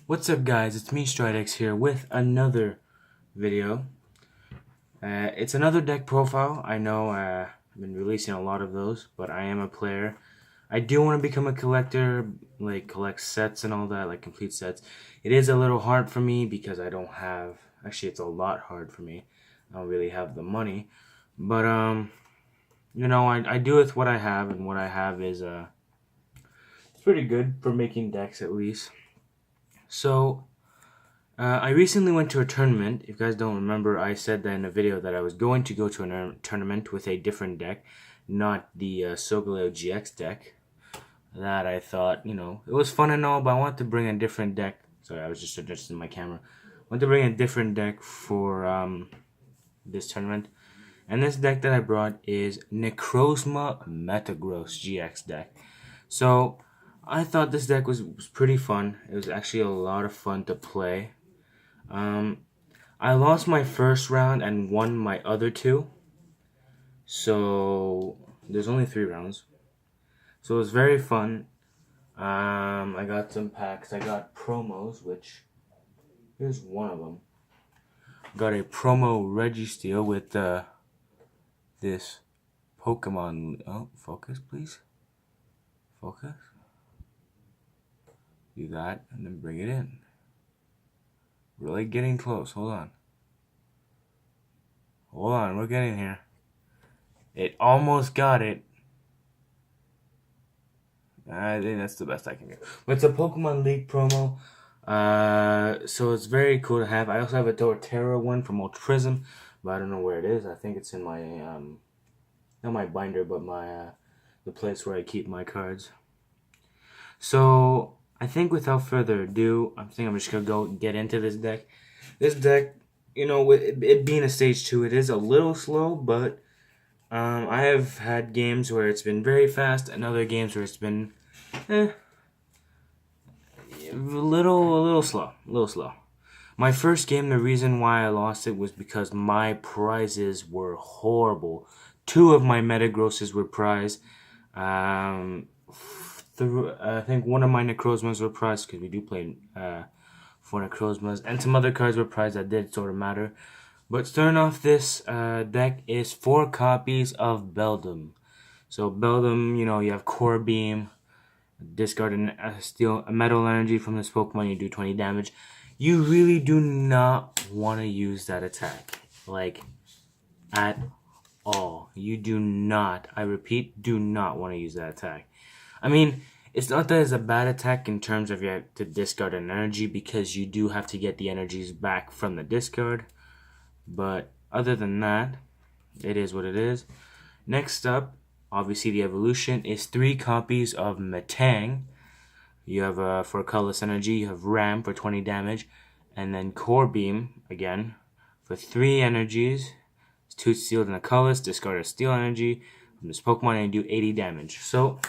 What's up, guys? It's me, Stridex, here with another video. It's another deck profile. I know I've been releasing a lot of those, but I am a player. I do want to become a collector, like collect sets and all that, like complete sets. It is a little hard for me because I don't have. Actually, it's a lot hard for me. I don't really have the money, but I do with what I have, and what I have is it's pretty good for making decks at least. So. I recently went to a tournament. If you guys don't remember, I said that in a video that I was going to go to a tournament with a different deck, not the Solgaleo GX deck. That I thought, it was fun and all, but I wanted to bring a different deck. Sorry, I was just adjusting my camera. I wanted to bring a different deck for this tournament. And this deck that I brought is Necrozma Metagross GX deck. So, I thought this deck was pretty fun. It was actually a lot of fun to play. I lost my first round and won my other two. So there's only 3 rounds. So it was very fun. I got some packs. I got promos, which here's one of them. Got a promo Registeel with this Pokemon. Oh, focus, please. Focus. Do that and then bring it in. Really getting close. Hold on. Hold on, we're getting here. It almost got it. I think that's the best I can do. But it's a Pokemon League promo. So it's very cool to have. I also have a Torterra one from Ultra Prism, but I don't know where it is. I think it's in my not my binder, but my the place where I keep my cards. So I think without further ado, I'm just gonna go get into this deck. This deck, with it being a stage 2, it is a little slow, but I have had games where it's been very fast, and other games where it's been a little slow. My first game, the reason why I lost it was because my prizes were horrible. 2 of my Metagrosses were prized. I think one of my Necrozmas were prized because we do play 4 Necrozmas, and some other cards were prized that did sort of matter. But starting off this deck is 4 copies of Beldum. So Beldum, you have Core Beam, discard a metal energy from this Pokemon, you do 20 damage. You really do not want to use that attack, like at all. You do not, I repeat, do not want to use that attack. I mean, it's not that it's a bad attack in terms of you have to discard an energy, because you do have to get the energies back from the discard. But other than that, it is what it is. Next up, obviously the evolution is 3 copies of Metang. You have for colorless energy, you have Ram for 20 damage, and then Core Beam again for 3 energies. It's 2 sealed and a colorless. Discard a steel energy from this Pokemon and do 80 damage. So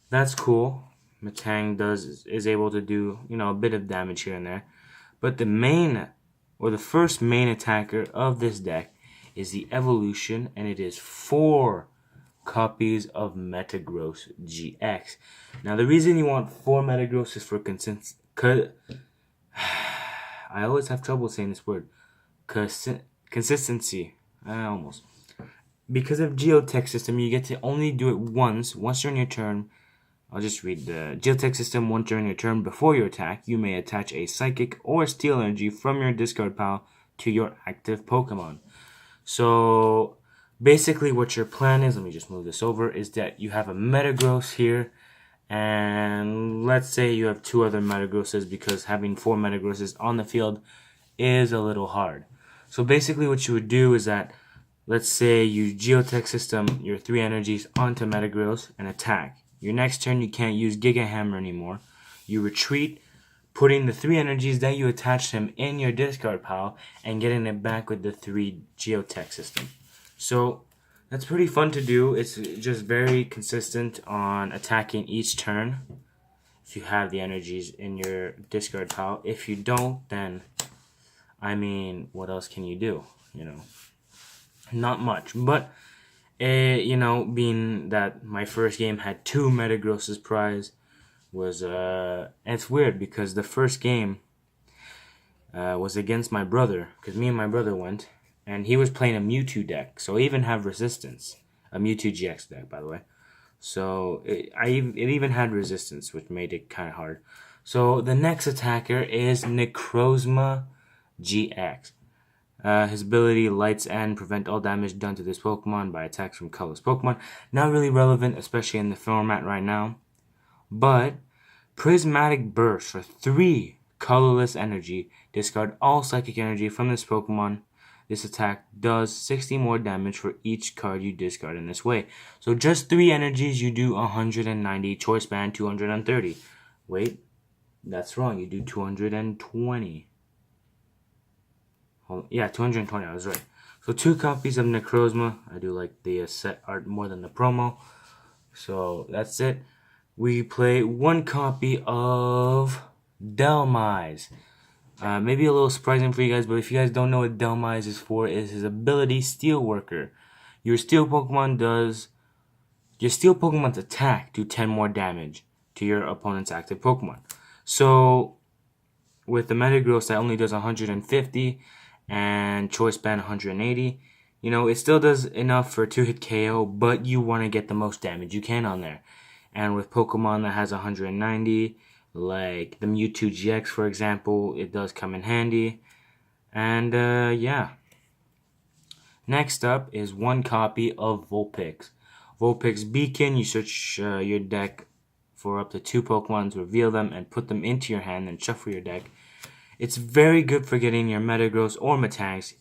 that's cool. Metang is able to do a bit of damage here and there, but the first main attacker of this deck is the evolution, and it is 4 copies of Metagross GX. Now the reason you want 4 Metagross is for I always have trouble saying this word. Consistency. Almost. Because of Geotech system, you get to only do it once during your turn. I'll just read the Geotech system. Once during your turn before your attack, you may attach a Psychic or Steel energy from your discard pile to your active Pokemon. So basically what your plan is, let me just move this over, is that you have a Metagross here, and let's say you have 2 other Metagrosses, because having 4 Metagrosses on the field is a little hard. So basically what you would do is that, let's say you Geotech system your 3 energies onto Metagross and attack. Your next turn, you can't use Giga Hammer anymore. You retreat, putting the 3 energies that you attached him in your discard pile and getting it back with the 3 Geotech system. So that's pretty fun to do. It's just very consistent on attacking each turn if you have the energies in your discard pile. If you don't, then, what else can you do? Not much. But being that my first game had 2 Metagrosses prize, was it's weird because the first game was against my brother, because me and my brother went, and he was playing a Mewtwo deck, so I even have resistance. A Mewtwo GX deck, by the way. So it even had resistance, which made it kind of hard. So the next attacker is Necrozma GX. His ability, Lights End, prevent all damage done to this Pokemon by attacks from colorless Pokemon. Not really relevant, especially in the format right now. But Prismatic Burst for 3 colorless energy. Discard all psychic energy from this Pokemon. This attack does 60 more damage for each card you discard in this way. So just 3 energies, you do 190. Choice band 230. Wait, that's wrong. You do 220. Yeah, 220. I was right. So 2 copies of Necrozma. I do like the set art more than the promo. So that's it. We play 1 copy of Delmise. Maybe a little surprising for you guys, but if you guys don't know what Delmise is for, is his ability Steelworker. Your Steel Pokemon's attack do 10 more damage to your opponent's active Pokemon. So with the Metagross, that only does 150, and Choice Band 180. You know, it still does enough for 2-hit KO, but you want to get the most damage you can on there. And with Pokemon that has 190, like the Mewtwo GX, for example, it does come in handy. And yeah. Next up is 1 copy of Vulpix. Vulpix Beacon. You search your deck for up to 2 Pokemon, reveal them, and put them into your hand, and shuffle your deck. It's very good for getting your Metagross or Metagross,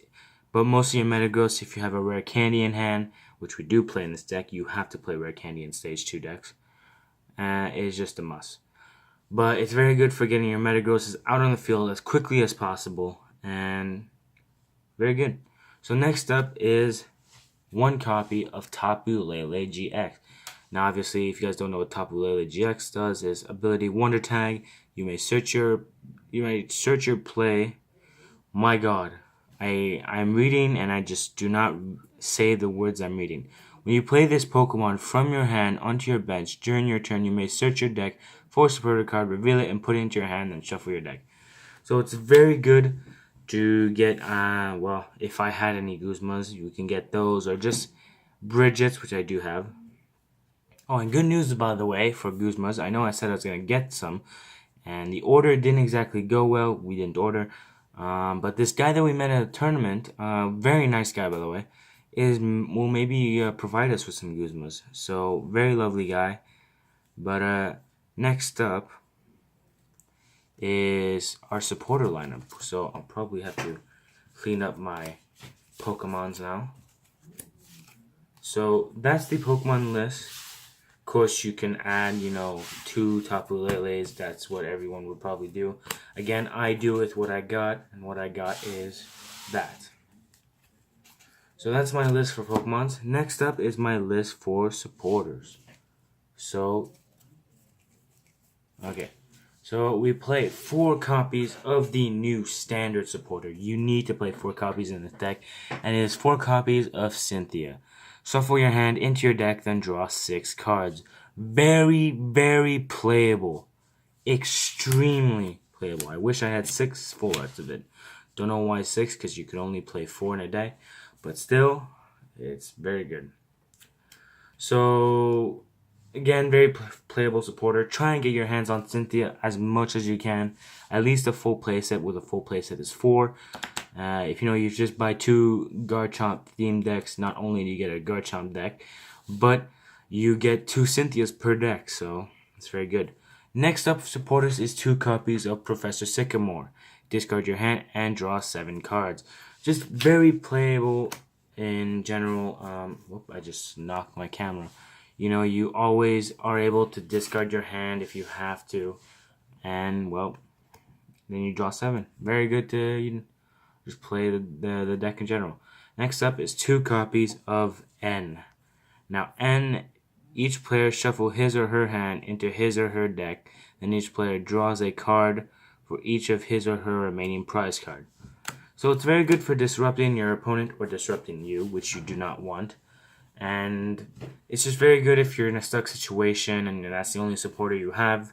but mostly your Metagross if you have a rare candy in hand, which we do play in this deck. You have to play rare candy in stage 2 decks. It's just a must. But it's very good for getting your Metagrosses out on the field as quickly as possible, and very good. So next up is 1 copy of Tapu Lele GX. Now, obviously, if you guys don't know what Tapu Lele GX does, is ability Wonder Tag. You may search your play. My God, I'm reading and I just do not say the words I'm reading. When you play this Pokemon from your hand onto your bench during your turn, you may search your deck for a supporter card, reveal it, and put it into your hand, and shuffle your deck. So it's very good to get, well, if I had any Guzmas, you can get those, or just Bridgets, which I do have. Oh, and good news, by the way, for Guzmas. I know I said I was going to get some, and the order didn't exactly go well. We didn't order. But this guy that we met at a tournament, very nice guy, by the way, will maybe provide us with some Guzmas. So, very lovely guy. But next up is our supporter lineup. So, I'll probably have to clean up my Pokemons now. So, that's the Pokemon list. Of course, you can add, 2 Tapu Leles. That's what everyone would probably do. Again, I do with what I got, and what I got is that. So that's my list for Pokemons. Next up is my list for supporters. So we play 4 copies of the new standard supporter. You need to play 4 copies in this deck, and it is 4 copies of Cynthia. Shuffle your hand into your deck, then draw 6 cards. Very, very playable. Extremely playable. I wish I had 6 full arts of it. Don't know why 6, because you could only play 4 in a day. But still, it's very good. So, again, very playable supporter. Try and get your hands on Cynthia as much as you can. At least a full playset, with a full playset is 4. If you just buy 2 Garchomp themed decks, not only do you get a Garchomp deck, but you get 2 Cynthias per deck, so it's very good. Next up, supporters, is 2 copies of Professor Sycamore. Discard your hand and draw 7 cards. Just very playable in general. Whoop, I just knocked my camera. You always are able to discard your hand if you have to, and well, then you draw 7. Very good to just play the deck in general. Next up is 2 copies of N. Now N, each player shuffle his or her hand into his or her deck, then each player draws a card for each of his or her remaining prize card. So it's very good for disrupting your opponent or disrupting you, which you do not want. And it's just very good if you're in a stuck situation and that's the only supporter you have.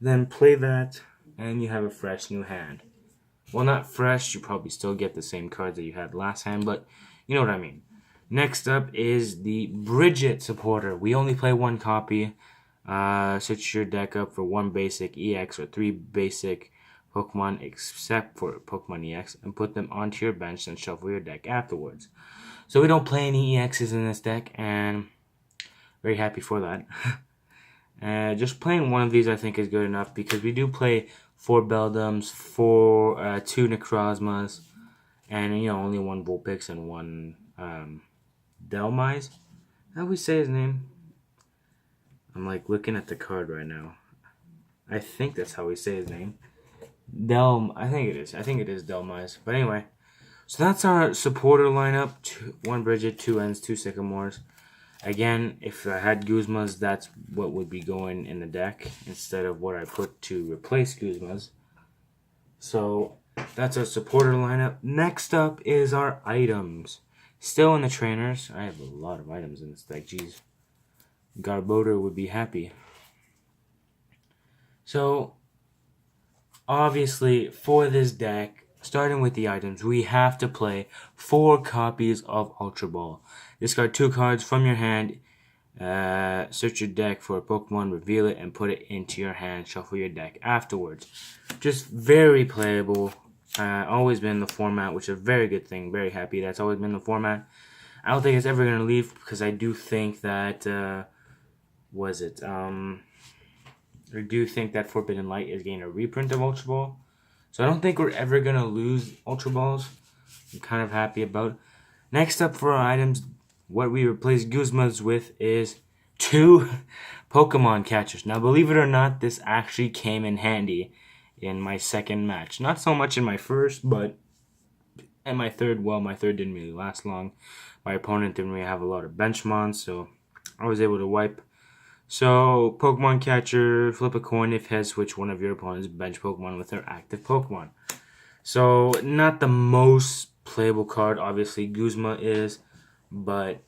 Then play that, and you have a fresh new hand. Well, not fresh, you probably still get the same cards that you had last hand, but you know what I mean. Next up is the Bridget supporter. We only play one copy. Switch your deck up for one basic EX or three basic Pokemon except for Pokemon EX and put them onto your bench and shuffle your deck afterwards. So we don't play any EXs in this deck, and very happy for that. Just playing one of these I think is good enough because we do play 4 Beldums, 2 Necrozmas, and only 1 Vulpix and 1 Delmise. How do we say his name? I'm like looking at the card right now. I think that's how we say his name. I think it is. I think it is Delmise. But anyway, so that's our supporter lineup. 1 Bridget, 2 Ents, 2 Sycamores. Again, if I had Guzmas, that's what would be going in the deck instead of what I put to replace Guzmas. So that's our supporter lineup. Next up is our items. Still in the trainers. I have a lot of items in this deck. Jeez. Garbodor would be happy. So, obviously, for this deck, starting with the items, we have to play 4 copies of Ultra Ball. Discard 2 cards from your hand, search your deck for a Pokemon, reveal it, and put it into your hand. Shuffle your deck afterwards. Just very playable. Always been the format, which is a very good thing. Very happy that's always been the format. I don't think it's ever going to leave because I do think that, I do think that Forbidden Light is getting a reprint of Ultra Ball. So I don't think we're ever going to lose Ultra Balls. I'm kind of happy about it. Next up for our items, what we replace Guzmas with is 2 Pokemon catchers. Now, believe it or not, this actually came in handy in my second match. Not so much in my first, but in my third, well, my third didn't really last long. My opponent didn't really have a lot of benchmons, so I was able to wipe. So, Pokemon catcher, flip a coin if heads, switch one of your opponent's bench Pokemon with their active Pokemon. So, not the most playable card, obviously Guzma is, but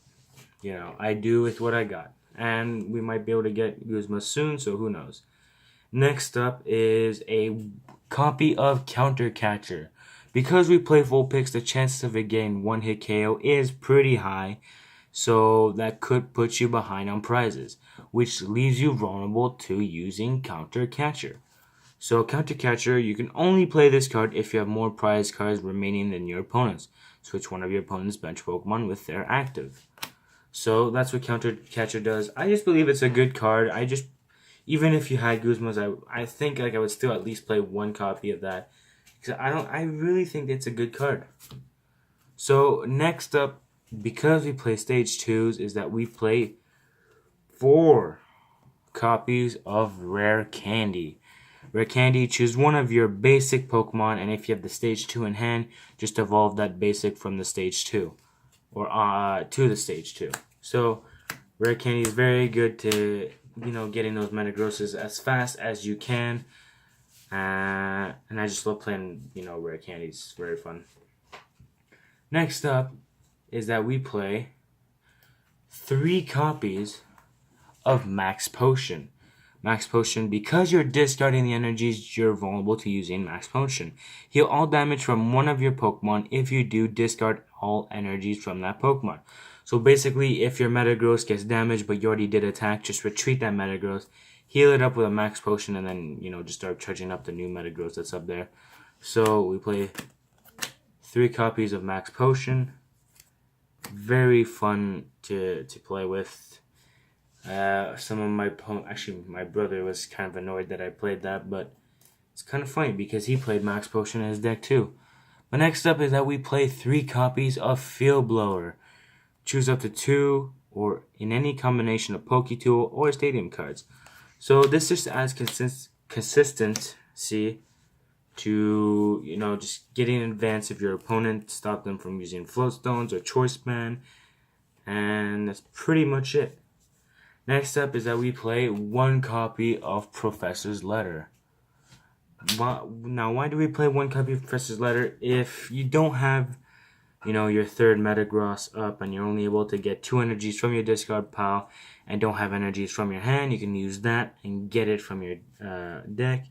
I do with what I got, and we might be able to get Guzma soon, so who knows. Next up is a copy of Counter Catcher. Because we play Vulpix, the chances of it getting 1-hit KO is pretty high, so that could put you behind on prizes, which leaves you vulnerable to using Counter Catcher. So Counter Catcher, you can only play this card if you have more prize cards remaining than your opponents. Switch one of your opponent's bench Pokemon with their active. So that's what Counter Catcher does. I just believe it's a good card. Even if you had Guzmas, I think I would still at least play 1 copy of that. Because I really think it's a good card. So next up, because we play stage 2s, is that we play 4 copies of Rare Candy. Rare Candy, choose one of your basic Pokemon, and if you have the stage 2 in hand, just evolve that basic from the stage 2. Or to the stage 2. So Rare Candy is very good to, getting those Metagrosses as fast as you can. And I just love playing, Rare Candy. It's very fun. Next up is that we play 3 copies of Max Potion. Max Potion, because you're discarding the energies, you're vulnerable to using Max Potion. Heal all damage from one of your Pokemon. If you do, discard all energies from that Pokemon. So basically, if your Metagross gets damaged but you already did attack, just retreat that Metagross, heal it up with a Max Potion, and then, just start charging up the new Metagross that's up there. So we play 3 copies of Max Potion. Very fun to play with. Some of my brother was kind of annoyed that I played that, but it's kind of funny because he played Max Potion in his deck too. But next up is that we play 3 copies of Field Blower. Choose up to 2 or in any combination of Poketool or Stadium cards. So this just adds consistency to, just getting in advance of your opponent, stop them from using Float Stones or Choice Band, and that's pretty much it. Next up is that we play 1 copy of Professor's Letter. Now, why do we play 1 copy of Professor's Letter? If you don't have your third Metagross up and you're only able to get 2 energies from your discard pile and don't have energies from your hand, you can use that and get it from your deck.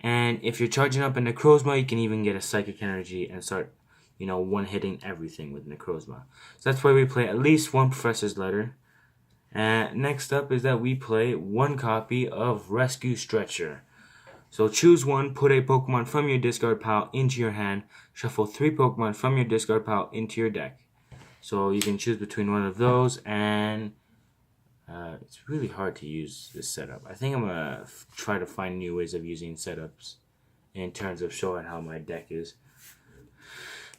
And if you're charging up a Necrozma, you can even get a Psychic Energy and start, one-hitting everything with Necrozma. So that's why we play at least one Professor's Letter. And next up is that we play one copy of Rescue Stretcher. So choose one, put a Pokemon from your discard pile into your hand, shuffle 3 Pokemon from your discard pile into your deck. So you can choose between one of those, and it's really hard to use this setup. I think I'm going to try to find new ways of using setups in terms of showing how my deck is.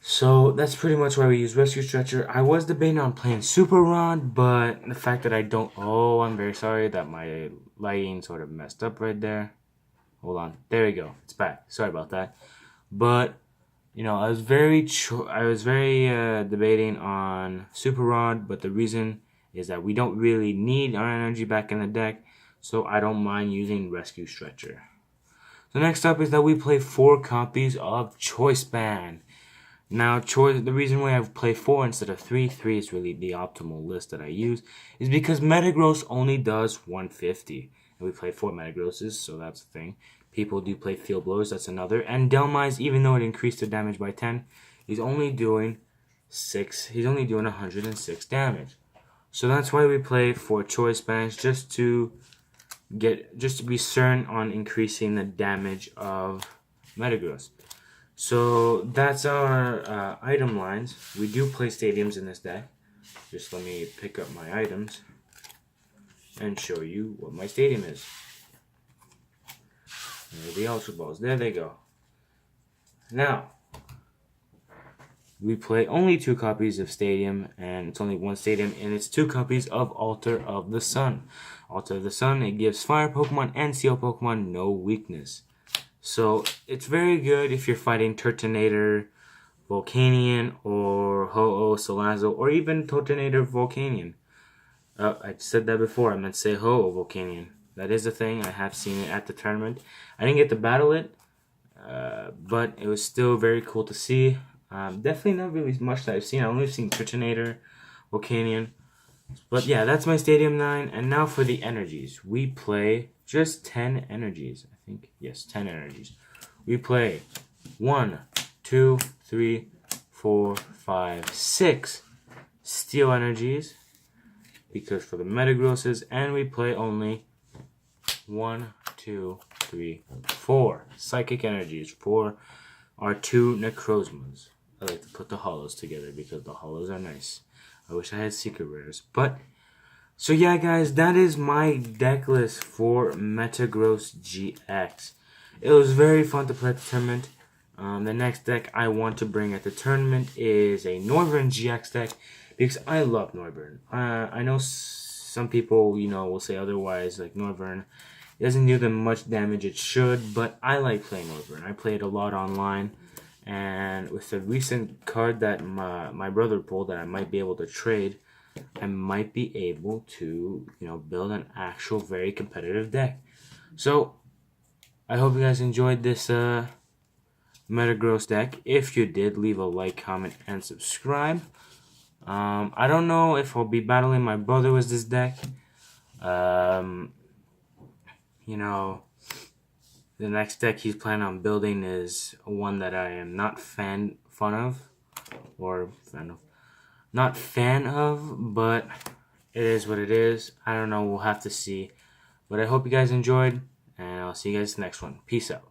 So that's pretty much why we use Rescue Stretcher. I was debating on playing Super Rod, but the fact that I don't... Oh, I'm very sorry that my lighting sort of messed up right there. Hold on. There we go. It's back. Sorry about that. But, I was very debating on Super Rod, but the reason is that we don't really need our energy back in the deck, so I don't mind using Rescue Stretcher. So next up is that we play 4 copies of Choice Band. Now, the reason why I play 4 instead of 3 is really the optimal list that I use, is because Metagross only does 150. And we play 4 Metagrosses, so that's the thing. People do play Field Blowers, that's another. And Delmise, even though it increased the damage by 10, he's only doing 106 damage. So that's why we play 4 Choice Bands, just to be certain on increasing the damage of Metagross. So that's our item lines. We do play stadiums in this deck. Just let me pick up my items and show you what my stadium is. There are the Ultra Balls. There they go. Now, we play only 2 copies of Stadium, and it's only 1 Stadium, and it's 2 copies of Altar of the Sun. Altar of the Sun, it gives Fire Pokemon and Steel Pokemon no weakness. So, it's very good if you're fighting Turtonator, Volcanion, or Ho-Oh, Salazzle, or even Turtonator, Volcanion. I said that before, I meant to say Ho-Oh, Volcanion. That is a thing, I have seen it at the tournament. I didn't get to battle it, but it was still very cool to see. Definitely not really much that I've seen. I've only seen Turtonator, Volcanion. But yeah, that's my Stadium 9. And now for the energies. We play just 10 energies. I think, yes, 10 energies. We play 1, 2, 3, 4, 5, 6 Steel energies. Because for the Metagrosses. And we play only 1, 2, 3, 4 Psychic energies for our 2 Necrozmas. I like to put the holos together because the holos are nice. I wish I had secret rares. But, so yeah guys, that is my deck list for Metagross GX. It was very fun to play at the tournament. The next deck I want to bring at the tournament is a Noivern GX deck because I love Noivern. I know some people, will say otherwise, like Noivern. It doesn't do them much damage, it should, but I like playing Noivern. I play it a lot online. And with the recent card that my brother pulled that I might be able to trade, I might be able to, build an actual very competitive deck. So, I hope you guys enjoyed this Metagross deck. If you did, leave a like, comment, and subscribe. I don't know if I'll be battling my brother with this deck. The next deck he's planning on building is one that I am not fan of, but it is what it is. I don't know, we'll have to see. But I hope you guys enjoyed, and I'll see you guys next one. Peace out.